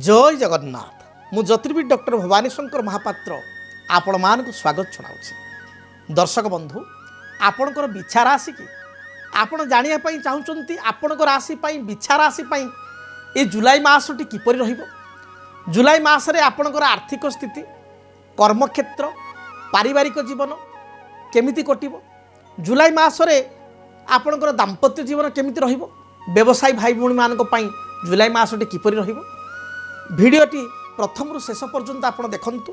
जय जगन्नाथ मु ज्योतिर्विद डॉक्टर भवानी शंकर महापात्र आपण मान को स्वागत जनाऊँ। दर्शक बंधु आपणकर बिछा राशि कि आपण जानिया चाहूँगी आपणकर राशि बिछा राशि ये जुलाई मासटी किपरि रहिबो। जुलाई मासरे आपणकर आर्थिक स्थिति कर्मक्षेत्र पारिवारिक जीवन केमिति कटिबो। जुलाई मासरे आपणकर दाम्पत्य जीवन केमिति रहिबो। व्यवसायी भाई भौणी मानक पई जुलाई मासटी किपरि रहिबो। भिडियोटी प्रथम शेष पर्यंत आपण देखंतु।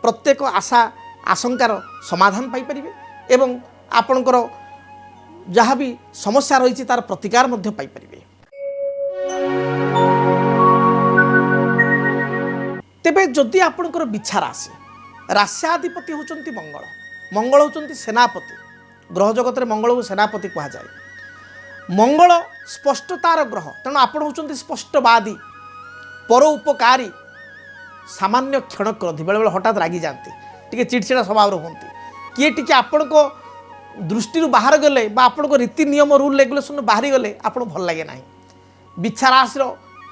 प्रत्येक आशा आशंकार समाधान पाई परिबे एवं आपणकर जहाँ भी समस्या रही तार प्रतिकार मध्य पाई परिबे। तेबे जदि आपणकर बिछा राशि राश्याधिपति होचंती मंगल। मंगल होचंती सेनापति। ग्रह जगत में मंगल को सेनापति कहा जाए। मंगल स्पष्टतार ग्रह तेणु आपण होचंती स्पष्टवादी पर उपकारी सामान्य क्षणक्रोधी बेले बेले हठात रागी जाती टी चिड़चिड़ा स्वभाव होती किए टी आपण को दृष्टि बाहर गले आपण को रीति नियम रूल रेगुलेशन बाहरी गले आपन भल लगे ना। बिछा राशि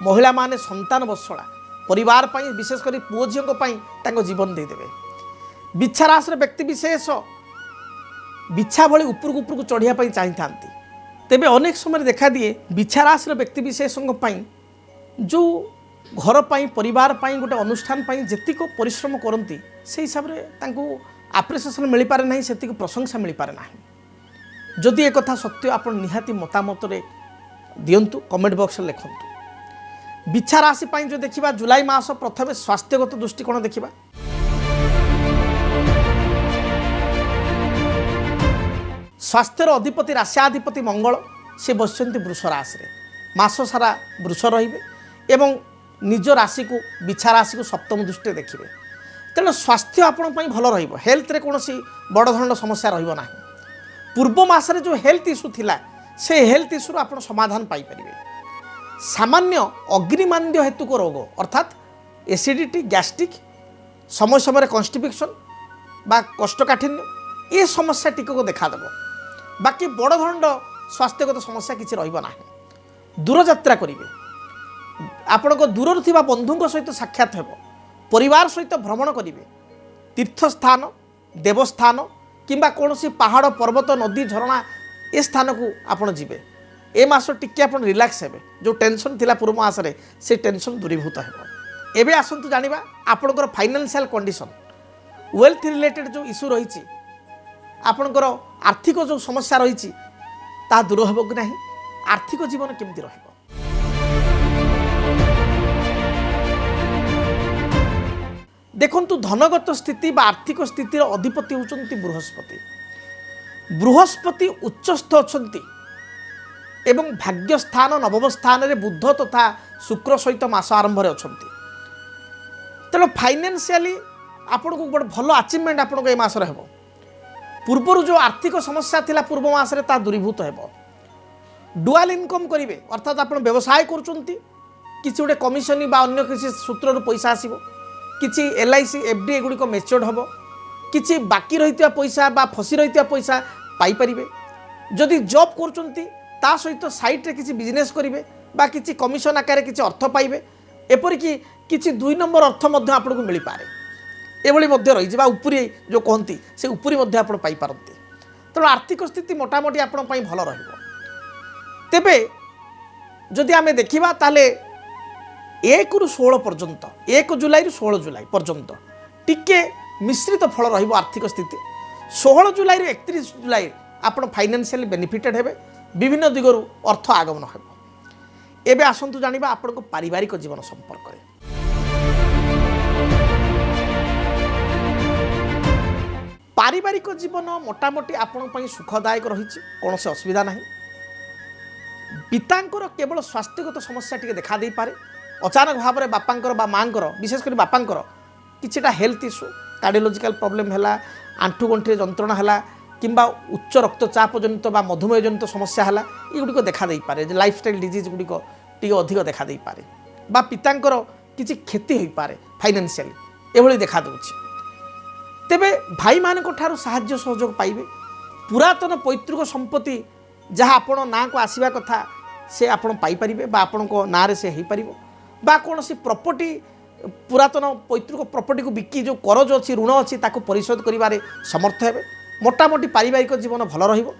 महिला माने संतान बसड़ा परिवार पाई विशेषकर पुओ झील जीवन देदेवे। बिछा राशि व्यक्ति विशेष बिछा भली उपरकू उपरकू चढ़िया चाही था। तेबे अनेक समय देखा दिए बिछा राशि व्यक्ति विशेषों जो घर पाई परिवार पाई गोटे अनुष्ठान पाई जेतिक परिश्रम करती से हिसाब से आप्रिसिएसन मिल पारे ना, से प्रशंसा मिल पारे ना। जदि एक कथा सत्य आप निहाती मतामत दिंतु कमेंट बॉक्स लिखंतु। बिछा राशि पाई जो देखा जुलाई मास प्रथम स्वास्थ्यगत दृष्टिकोण देखा। स्वास्थ्यर अधिपति राश्याधिपति मंगल से बसंती वृष राशि मास सारा वृष रे निज राशि को बिछा राशि को सप्तम दृष्टि देखिए। तेणु स्वास्थ्य आपण भल रहिबो। हेल्थ रे कोनोसी बड़ धरण समस्या रहिबो नाही। पूर्व मासरे जो हेल्थ इश्यू थिला से हेल्थ इश्यू आपण समाधान पाई परिबे। सामान्य अग्निमांद्य हेतु को रोग अर्थात एसिडिटी गैस्ट्रिक समय समय कॉन्स्टिपेशन बा कोष्ठकाठिन्य ये समस्या टिक को देखा देबो। बाकी बड़ धरण स्वास्थ्यगत समस्या किछि रहिबो नाही। दूर यात्रा करिवे आपण को दूर थिबा बंधुओं सहित साक्षात हेबो। परिवार सहित भ्रमण करिवे। तीर्थस्थान देवस्थान किंबा कोनोसी पहाड़ पर्वत नदी झरणा ए स्थान को आपण जीवे। ए मास टिके आपण रिलैक्स हेबे। जो टेंशन थिला पूर्व मास रे से टेंशन दूरीभूत हेबो। एबे आसंतु जानिबा आपणकर फाइनेंशियल कंडीशन वेल्थ रिलेटेड जो इश्यू रही आपणकर आर्थिक जो समस्या रही ता दूर हेबो कि नाही। आर्थिक जीवन केमति रहिबो। देखंतु धनगत स्थिति बा आर्थिक स्थितिर अधिपति होचंती बृहस्पति। बृहस्पति उच्चस्थ अछंती एवं भाग्यस्थान नवम स्थान रे बुध तथा शुक्र सहित मास आरंभ रे अछंती। तेणु फाइनेंशियली आपण को गोटे भल अचीवमेंट आपण को ए मास रे हेबो। पूर्वर जो आर्थिक समस्या थिला पूर्व मास रे ता दूरीभूत हेबो। डुआल इनकम करिवे अर्थात आपण व्यवसाय करूचंती किछि गोटे कमिशन बा अन्य किछि सूत्र रो पैसा आसीबो। किछि LIC FD एगुड़िक मेच्योर्ड हम किछि बाकी रही पैसा बा फसी रही पैसा पाई परिबे। जदि जॉब करचंती ता सहित साइट रे किछि बिजनेस करिवे बा किछि कमिशन आकार किछि अर्थ पाइबे। एपरि कि किछि 2 नंबर अर्थ मध्य आपन को मिली पारे। एभली मध्य रही बा उपरी जो कहंती से उपरी मध्य आपन पाई पारंती। तेणु आर्थिक स्थिति मोटामोटी आपन पई भल रहिबो। तेबे जदि आमे देखिबा ताले 1 रु 16 पर्यंत 1 जुलाई रु 16 जुलाई पर्यंत टिके मिश्रित फल रहिबो आर्थिक स्थिति। 16 जुलाई रु 31 जुलाई आपण फाइनेंशियली बेनिफिटेड हेबे। विभिन्न दिगरु अर्थ आगमन हेबो। एबे आसंतु जानिबा आपण को पारिवारिक जीवन संपर्क रे। पारिवारिक जीवन मोटामोटी आपण पई सुखदायक रहिछि। कोनोसे असुविधा नाही। पितांकर केवल स्वास्थ्यगत समस्या टिके देखा देई पारे। अचानक भाव में बापांकर बा मांकर विशेषकर बापांकर किछिटा हेल्थ इश्यू कार्डियोलॉजिकल प्रॉब्लम है आंठू गंठी जंत्रणा है किंबा उच्च रक्तचाप जनित बा मधुमेह जनित समस्या है ये गुड़िक देखा दे पारे। लाइफस्टाइल डिजीज गुड़िक टी अधिक देखा दे पारे बा पितांकर किछि क्षति हो पारे फाइनेंशियली एभली देखा दूची। तेबे भाई मानक ठारू साहाय्य सहयोग पाइबे। पुरातन पैतृक संपत्ति जहाँ आपण ना को आसीबा कथा से आपण पाई परिबे बा आपण को ना रे से हेई परिबो। बा कौन सी प्रॉपर्टी पुरातन पैतृक प्रॉपर्टी को बिकी जो करज अच्छी ऋण अच्छी ताको परिशोध करिबारे समर्थ हेबे। मोटामोटी पारिवारिक जीवन भल रहिबो।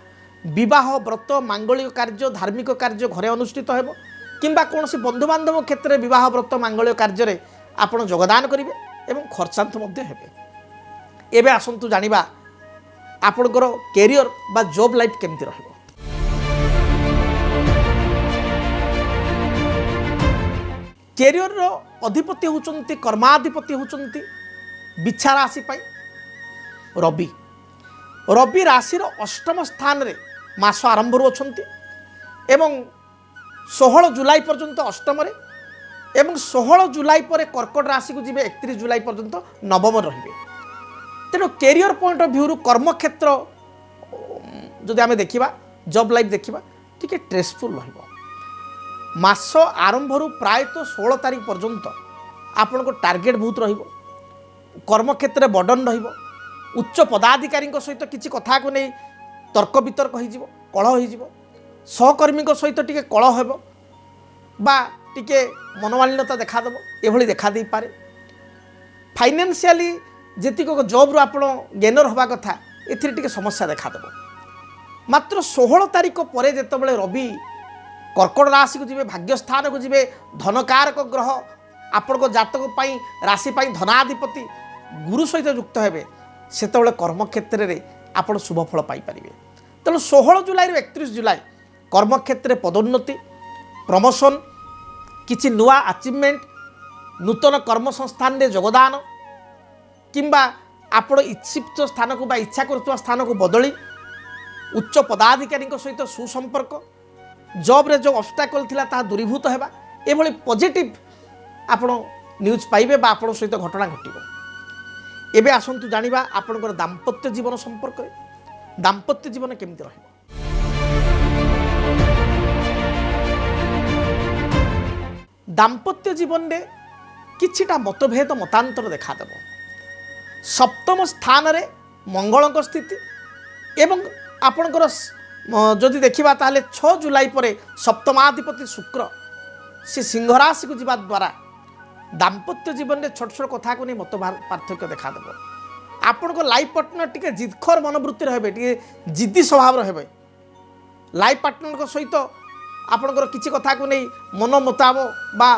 विवाह व्रत मांगलिक कार्य धार्मिक कार्य घरे अनुष्ठित हेबो किंबा कौन सी बंधु बांधव क्षेत्र में विवाह व्रत मांगलिक कार्य रे आपण योगदान करिवे एवं खर्चांत मध्य हेबे। एबे आसंतु जानिबा आपणकर कैरियर बा जॉब लाइफ केमती रहिबो। कैरियर रो अधिपति होचंती कर्माधिपति होचंती बिछा राशि पाई रवि। रवि राशि रो अष्टम स्थान रे मास आरंभ रु अछंती एवं 16 जुलाई पर्यंत अष्टम रे एवं 16 जुलाई पर कर्कट राशि को जीवे 31 जुलाई पर्यंत नवम रहिबे। तेणु कैरियर पॉइंट ऑफ व्यू रु कर्म क्षेत्र जदि आमे देखिबा जॉब लाइफ देखिबा टिके स्ट्रेसफुल रहिबो। मास आरंभ रु प्राय तो 16 तारीख पर्यंत आपण को टार्गेट बहुत रहिबो। कर्म क्षेत्र में बर्डन रहिबो। उच्च पदाधिकारी सहित किसी कथा को नहीं तर्क वितर्क हो कलह हो सहकर्मी सहित टिके कलह हेबो बा टिके मनोमालिन्यता देखादेव एभली देखा दे पारे। फाइनेंशियली जेतिक जॉब रू आपण गेनर हवा कथा एथिरे टिके समस्या देखादेव। मात्र 16 तारीख पर जेतबेले रवि कर्कट राशि को जीवे भाग्य स्थान को जीवे धनकारक ग्रह आपण को जातक पाई राशि पाई धनाधिपति गुरु सहित युक्त हेबे सेतबेले कर्म क्षेत्र में आपण शुभ फल पाई परिबे। तेणु 16 जुलाई रु 31 जुलाई कर्म क्षेत्र में पदोन्नति प्रमोशन किछि नुआ अचिवमेंट नूतन कर्म संस्थान में योगदान किंबा आपण इच्छित स्थान को बा इच्छा करथुवा स्थान को बदली उच्च पदाधिकारी सहित सुसंपर्क जॉब रे जो ऑब्स्टैकल थिला ता दूरीभूत हेबा एभली पॉजिटिव आपण न्यूज पाइबे बा आपण सहित घटना घटिबो। एबे आसंतु जानिबा आपणकर दाम्पत्य जीवन संपर्क रे। दाम्पत्य जीवन केमती रहिबो। दाम्पत्य जीवन में किछिटा मतभेद मतांतर देखा देव। सप्तम स्थान रे मंगल स्थिति एवं आपणकर जदि देखा ताले 6 जुलाई पर सप्तमाधिपति शुक्र से सिंह राशि को जीवा द्वारा दाम्पत्य जीवन में छोट छोट कथा को नहीं मत पार्थक्य देखा देव। आपण को लाइफ पार्टनर टिके जिदखोर मनोवृत्ति रहे टिके जिद्दी स्वभाव रहे। लाइफ पार्टनर सहित आपणकर किसी कथा को नहीं मन मुताबक बा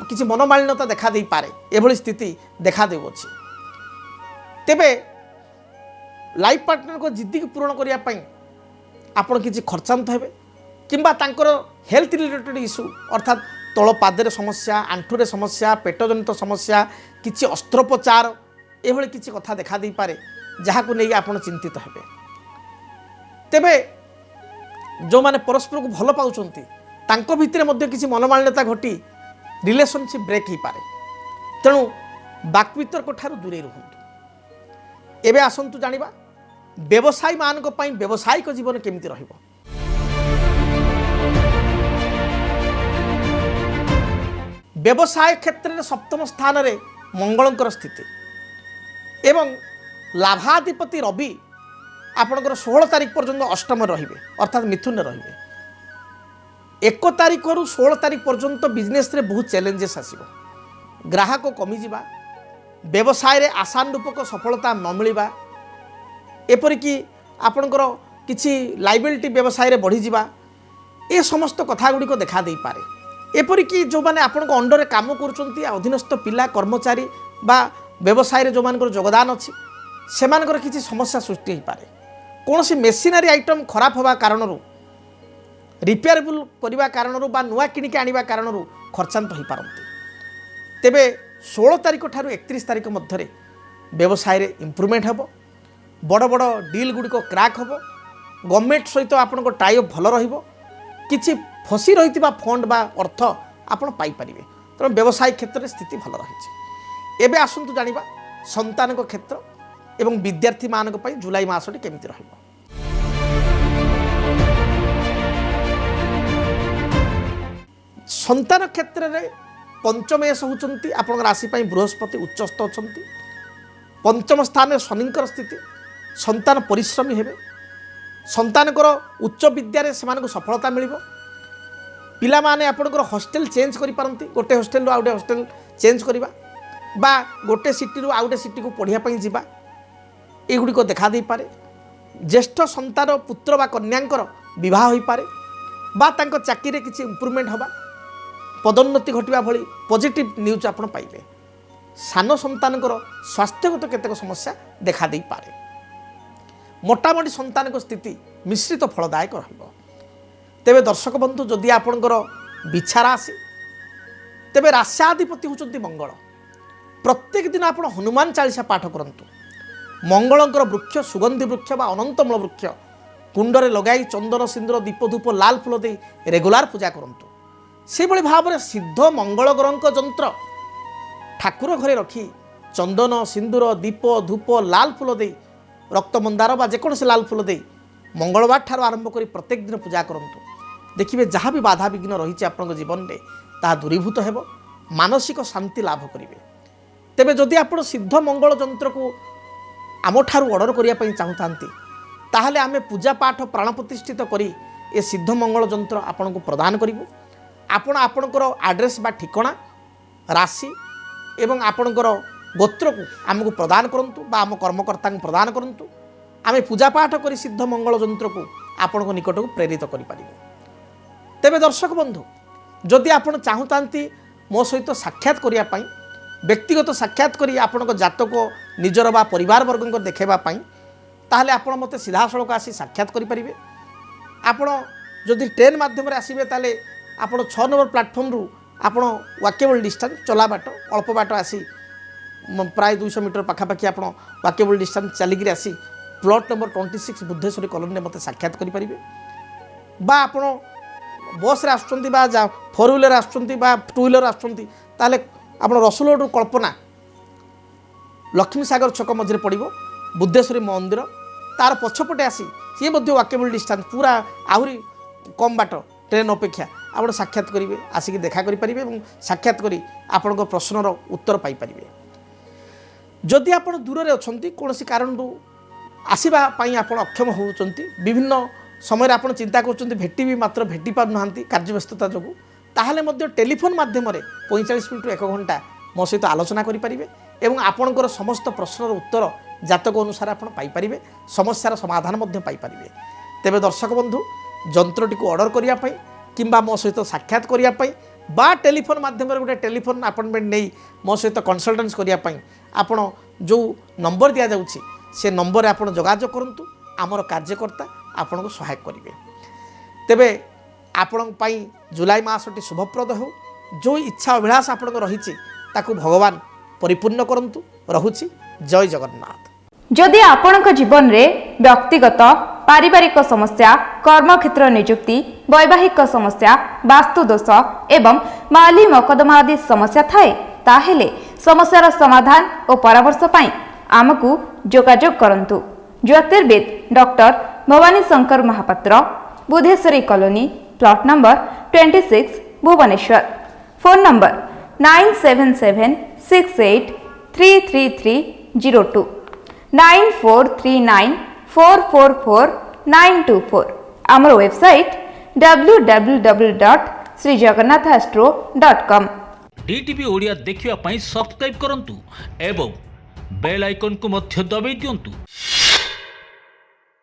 किसी मनोमालिन्यता देखा दे पारे एभली स्थिति देखा देउछि। तेबे लाइफ पार्टनर को जिद्दी को पूरण करिया पई आपण किसी खर्चांत हेबे किंबा तांकर हेल्थ रिलेटेड इश्यू अर्थात तल पादरे समस्या आंठुरे समस्या पेटजनित समस्या किसी अस्त्रोपचार एभली किसी कथा देखा दे पारे जहाँ को नहीं आपण चिंतित हेबे। तेबे जो माने परस्पर को भल पाउछंती तांको भितरे मध्य किसी मनोमालिन्यता घटी रिलेशनशिप ब्रेक ही पारे। तेणु बाकवितर्क ठारू दूरे रुहंतु। एबे आसंतु जानिबा व्यवसायी मानक पई व्यवसायिक जीवन केमती रहिबो। व्यवसाय क्षेत्र में सप्तम स्थान रे मंगलंकर स्थिति एवं लाभाधिपति रवि आपणकर 16 तारीख पर्यंत अष्टम रे रहिबे अर्थात मिथुन रे रहिबे। 1 तारीख रु 16 तारीख पर्यंत बिजनेस रे बहुत चैलेंजेस आसीबो। ग्राहक कमी जिबा व्यवसाय रे आशानुरूपक सफलता न मिलिबा एपरिकी आपणकर किछि लाइबिलिटी व्यवसाय रे बढ़ी जिबा ए समस्त कथा गुडी को देखा दे पारे। एपरिकी जो माने आपन को अंडर काम करूचंती अधीनस्थ पिला कर्मचारी बा व्यवसाय रे जो मानकर योगदान अछि सेमानकर किछि समस्या सृष्टि हो पारे। कौन सी मेसिनरी आइटम खराब होबा कारणरू रिपेयरेबल करबा कारणरू बा नुआ किनिके आनिबा कारणरू खर्चांत हो पारंती। तेबे 16 तारीख ठारू 31 तारीख मध्य व्यवसाय रे इंप्रूवमेंट हेबो। बड़ बड़ डील गुडी को क्रैक हेबो। गवर्नमेंट सहित आपन को टाई अप भल रहिबो। किछि फसी रहितिबा फंड बा अर्थ आपण पाई परिबे। तेणु व्यवसाय क्षेत्र में स्थिति भल रही। एबे आसंतु जानिबा संतान को क्षेत्र एवं विद्यार्थी मानक पई जुलाई मासटी केमिति रहिबो। संतान क्षेत्र में पंचमेश होचंती आपण राशि पई बृहस्पति उच्चस्थ अछंती। पंचम स्थान में शनिकर स्थिति संतान परिश्रमी हेबे। संतानकर उच्च विद्यारे सेमानकु सफलता मिलिबो। ପିଲାମାନେ ଆପଣଙ୍କର ହଷ୍ଟେଲ ଚେଞ୍ଜ କରିପାରନ୍ତି, ଗୋଟେ ହଷ୍ଟେଲରୁ ଆଉ ଗୋଟେ ହଷ୍ଟେଲ ଚେଞ୍ଜ କରିବା ବା ଗୋଟେ ସିଟିରୁ ଆଉ ଗୋଟେ ସିଟିକୁ ପଢ଼ିବା ପାଇଁ ଯିବା, ଏଗୁଡ଼ିକ ଦେଖାଦେଇପାରେ। ଜ୍ୟେଷ୍ଠ ସନ୍ତାନ ପୁତ୍ର ବା କନ୍ୟାଙ୍କର ବିବାହ ହୋଇପାରେ ବା ତାଙ୍କ ଚାକିରିରେ କିଛି ଇମ୍ପ୍ରୁଭମେଣ୍ଟ ହେବା, ପଦୋନ୍ନତି ଘଟିବା ଭଳି ପଜିଟିଭ୍ ନ୍ୟୁଜ୍ ଆପଣ ପାଇବେ। ସାନ ସନ୍ତାନଙ୍କର ସ୍ୱାସ୍ଥ୍ୟଗତ କେତେକ ସମସ୍ୟା ଦେଖାଦେଇପାରେ। ମୋଟାମୋଟି ସନ୍ତାନଙ୍କ ସ୍ଥିତି ମିଶ୍ରିତ ଫଳଦାୟକ ରହିବ। ତେବେ ଦର୍ଶକ ବନ୍ଧୁ, ଯଦି ଆପଣଙ୍କର ବିଛା ରାଶି, ତେବେ ରାଶ୍ୟାଧିପତି ହେଉଛନ୍ତି ମଙ୍ଗଳ। ପ୍ରତ୍ୟେକ ଦିନ ଆପଣ ହନୁମାନ ଚାଳିଶା ପାଠ କରନ୍ତୁ। ମଙ୍ଗଳଙ୍କର ବୃକ୍ଷ, ସୁଗନ୍ଧି ବୃକ୍ଷ ବା ଅନନ୍ତମୂଳ ବୃକ୍ଷ କୁଣ୍ଡରେ ଲଗାଇ ଚନ୍ଦନ ସିନ୍ଦୁର ଦୀପ ଧୂପ ଲାଲ ଫୁଲ ଦେଇ ରେଗୁଲାର ପୂଜା କରନ୍ତୁ। ସେହିଭଳି ଭାବରେ ସିଦ୍ଧ ମଙ୍ଗଳ ଗ୍ରହଙ୍କ ଯନ୍ତ୍ର ଠାକୁର ଘରେ ରଖି ଚନ୍ଦନ ସିନ୍ଦୁର ଦୀପ ଧୂପ ଲାଲ ଫୁଲ ଦେଇ ରକ୍ତମନ୍ଦାର ବା ଯେକୌଣସି ଲାଲ ଫୁଲ ଦେଇ ମଙ୍ଗଳବାର ଠାରୁ ଆରମ୍ଭ କରି ପ୍ରତ୍ୟେକ ଦିନ ପୂଜା କରନ୍ତୁ। ଦେଖିବେ ଯାହା ବି ବାଧାବିଘ୍ନ ରହିଛି ଆପଣଙ୍କ ଜୀବନରେ ତାହା ଦୂରୀଭୂତ ହେବ, ମାନସିକ ଶାନ୍ତି ଲାଭ କରିବେ। ତେବେ ଯଦି ଆପଣ ସିଦ୍ଧ ମଙ୍ଗଳ ଯନ୍ତ୍ରକୁ ଆମଠାରୁ ଅର୍ଡ଼ର କରିବା ପାଇଁ ଚାହୁଁଥାନ୍ତି, ତାହେଲେ ଆମେ ପୂଜା ପାଠ ପ୍ରାଣ ପ୍ରତିଷ୍ଠିତ କରି ଏ ସିଦ୍ଧ ମଙ୍ଗଳ ଯନ୍ତ୍ର ଆପଣଙ୍କୁ ପ୍ରଦାନ କରିବୁ। ଆପଣ ଆପଣଙ୍କର ଆଡ୍ରେସ୍ ବା ଠିକଣା, ରାଶି ଏବଂ ଆପଣଙ୍କର ଗୋତ୍ରକୁ ଆମକୁ ପ୍ରଦାନ କରନ୍ତୁ ବା ଆମ କର୍ମକର୍ତ୍ତାଙ୍କୁ ପ୍ରଦାନ କରନ୍ତୁ। ଆମେ ପୂଜାପାଠ କରି ସିଦ୍ଧ ମଙ୍ଗଳ ଯନ୍ତ୍ରକୁ ଆପଣଙ୍କ ନିକଟକୁ ପ୍ରେରିତ କରିପାରିବୁ। ତେବେ ଦର୍ଶକ ବନ୍ଧୁ, ଯଦି ଆପଣ ଚାହୁଁଥାନ୍ତି ମୋ ସହିତ ସାକ୍ଷାତ କରିବା ପାଇଁ, ବ୍ୟକ୍ତିଗତ ସାକ୍ଷାତ କରି ଆପଣଙ୍କ ଜାତକ ନିଜର ବା ପରିବାରବର୍ଗଙ୍କ ଦେଖାଇବା ପାଇଁ, ତାହେଲେ ଆପଣ ମୋତେ ସିଧାସଳଖ ଆସି ସାକ୍ଷାତ କରିପାରିବେ। ଆପଣ ଯଦି ଟ୍ରେନ୍ ମାଧ୍ୟମରେ ଆସିବେ ତାହେଲେ ଆପଣ 6 ନମ୍ବର ପ୍ଲାଟଫର୍ମରୁ ଆପଣ ୱାକେବଲ୍ ଡିଷ୍ଟାନ୍ସ, ଚଲା ବାଟ ଅଳ୍ପ ବାଟ ଆସି ପ୍ରାୟ 200 ମିଟର ପାଖାପାଖି ଆପଣ ୱାକେବଲ୍ ଡିଷ୍ଟାନ୍ସ ଚାଲିକିରି ଆସି ପ୍ଲଟ୍ ନମ୍ବର 26 ବୁଦ୍ଧେଶ୍ୱରୀ କଲୋନୀରେ ମୋତେ ସାକ୍ଷାତ କରିପାରିବେ। ବା ଆପଣ ବସ୍ରେ ଆସୁଛନ୍ତି ବା 4 ହ୍ୱିଲର ଆସୁଛନ୍ତି ବା 2 ହ୍ୱିଲର ଆସୁଛନ୍ତି, ତାହେଲେ ଆପଣ ରସୁଲଗଡ଼ରୁ କଳ୍ପନା ଲକ୍ଷ୍ମୀସାଗର ଛକ ମଝିରେ ପଡ଼ିବ ବୁଦ୍ଧେଶ୍ୱରୀ ମନ୍ଦିର, ତାର ପଛପଟେ ଆସି ସିଏ ମଧ୍ୟ ୱାକେବଲ୍ ଡିଷ୍ଟାନ୍ସ, ପୁରା ଆହୁରି କମ୍ ବାଟ ଟ୍ରେନ୍ ଅପେକ୍ଷା ଆପଣ ସାକ୍ଷାତ କରିବେ, ଆସିକି ଦେଖା କରିପାରିବେ ଏବଂ ସାକ୍ଷାତ କରି ଆପଣଙ୍କ ପ୍ରଶ୍ନର ଉତ୍ତର ପାଇପାରିବେ। ଯଦି ଆପଣ ଦୂରରେ ଅଛନ୍ତି, କୌଣସି କାରଣରୁ ଆସିବା ପାଇଁ ଆପଣ ଅକ୍ଷମ ହେଉଛନ୍ତି, ବିଭିନ୍ନ ସମୟରେ ଆପଣ ଚିନ୍ତା କରୁଛନ୍ତି ଭେଟିବି ମାତ୍ର ଭେଟି ପାରୁନାହାନ୍ତି କାର୍ଯ୍ୟବ୍ୟସ୍ତତା ଯୋଗୁଁ, ତାହେଲେ ମଧ୍ୟ ଟେଲିଫୋନ୍ ମାଧ୍ୟମରେ 45 ମିନିଟରୁ 1 ଘଣ୍ଟା ମୋ ସହିତ ଆଲୋଚନା କରିପାରିବେ ଏବଂ ଆପଣଙ୍କର ସମସ୍ତ ପ୍ରଶ୍ନର ଉତ୍ତର ଜାତକ ଅନୁସାରେ ଆପଣ ପାଇପାରିବେ, ସମସ୍ୟାର ସମାଧାନ ମଧ୍ୟ ପାଇପାରିବେ। ତେବେ ଦର୍ଶକ ବନ୍ଧୁ, ଯନ୍ତ୍ରଟିକୁ ଅର୍ଡ଼ର କରିବା ପାଇଁ କିମ୍ବା ମୋ ସହିତ ସାକ୍ଷାତ କରିବା ପାଇଁ ବା ଟେଲିଫୋନ୍ ମାଧ୍ୟମରେ ଗୋଟେ ଟେଲିଫୋନ୍ ଆପଏଣ୍ଟମେଣ୍ଟ ନେଇ ମୋ ସହିତ କନସଲଟାନ୍ସ କରିବା ପାଇଁ ଆପଣ ଯେଉଁ ନମ୍ବର ଦିଆଯାଉଛି ସେ ନମ୍ବରରେ ଆପଣ ଯୋଗାଯୋଗ କରନ୍ତୁ। ଆମର କାର୍ଯ୍ୟକର୍ତ୍ତା ଆପଣଙ୍କୁ ସହାୟକ କରିବେ। ତେବେ ଆପଣଙ୍କ ପାଇଁ ଜୁଲାଇ ମାସଟି ଶୁଭପ୍ରଦ ହେଉ। ଯେଉଁ ଇଚ୍ଛା ଅଭିଳାଷ ଆପଣଙ୍କ ରହିଛି ତାକୁ ଭଗବାନ ପରିପୂର୍ଣ୍ଣ କରନ୍ତୁ। ରହୁଛି, ଜୟ ଜଗନ୍ନାଥ। ଯଦି ଆପଣଙ୍କ ଜୀବନରେ ବ୍ୟକ୍ତିଗତ ପାରିବାରିକ ସମସ୍ୟା, କର୍ମକ୍ଷେତ୍ର ନିଯୁକ୍ତି, ବୈବାହିକ ସମସ୍ୟା, ବାସ୍ତୁଦୋଷ ଏବଂ ମାଲି ମକଦ୍ଦମା ଆଦି ସମସ୍ୟା ଥାଏ, ତାହେଲେ ସମସ୍ୟାର ସମାଧାନ ଓ ପରାମର୍ଶ ପାଇଁ ଆମକୁ ଯୋଗାଯୋଗ କରନ୍ତୁ। ଜ୍ୟୋତିର୍ବିଦ doctor Bhabani Shankar Mahapatra, Budheswari colony, plot number 26, Bhubaneswar. Phone number 9776833302, 9439444924। ଆମର ୱେବସାଇଟ୍ www.srijagannathastro.com। DTV ଓଡ଼ିଆ ଦେଖିବା ପାଇଁ ସବସ୍କ୍ରାଇବ୍ କରନ୍ତୁ ଏବଂ ବେଲ୍ ଆଇକନ୍କୁ ମଧ୍ୟ ଦବାଇ ଦିଅନ୍ତୁ।